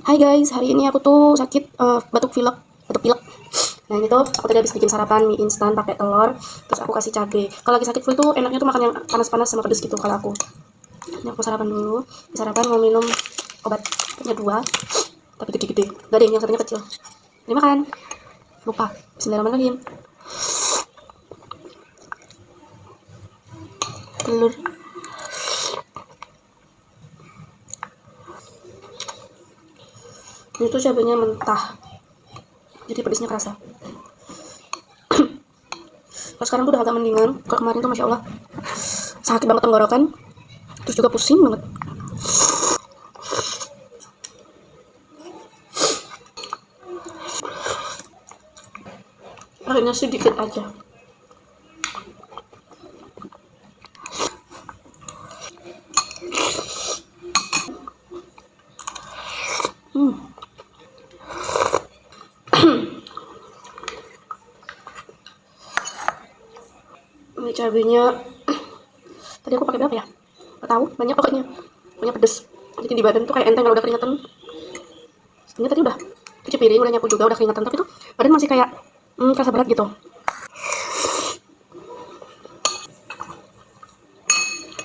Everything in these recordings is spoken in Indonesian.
Hai guys, hari ini aku tuh sakit batuk pilek. Nah ini tuh aku tadi habis bikin sarapan mie instan pakai telur, terus aku kasih cabai. Kalau lagi sakit flu tuh enaknya tuh makan yang panas-panas sama pedes gitu kalau aku. Ini aku sarapan dulu. Sarapan mau minum obat punya dua, tapi gede-gede. Gak ada yang satunya kecil. Ini makan. Lupa. Bismillahirrahmanirrahim. Telur. Ini tuh cabainya mentah, jadi pedesnya kerasa. Kalau sekarang tuh udah agak mendingan. Kalau kemarin tuh masya Allah sakit banget tenggorokan, terus juga pusing banget. Akhirnya sedikit aja. Ini cabenya tadi aku pakai berapa ya? Gak tahu, banyak pokoknya. Pokoknya pedes. Jadi di badan tuh kayak enteng kalau udah keringetan. Ini tadi udah cuci piring, udah nyapu juga, udah keringetan, tapi tuh badan masih kayak kerasa berat gitu.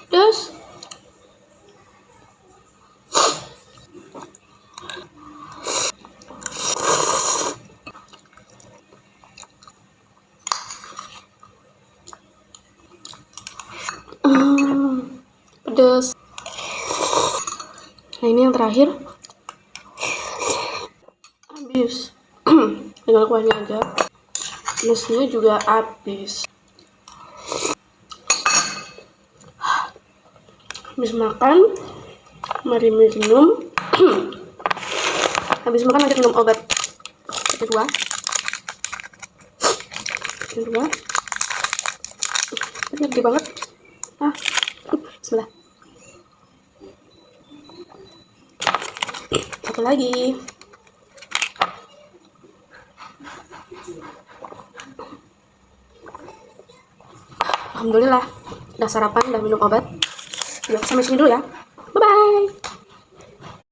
Terus pedes. Nah ini yang terakhir habis. Tinggal kuahnya aja. Nasinya juga habis. Habis makan, mari minum. Habis makan lanjut minum obat kedua. Ini gede banget. Bismillah. Satu lagi. Alhamdulillah, udah sarapan, udah minum obat. Ya, sampai sini dulu ya.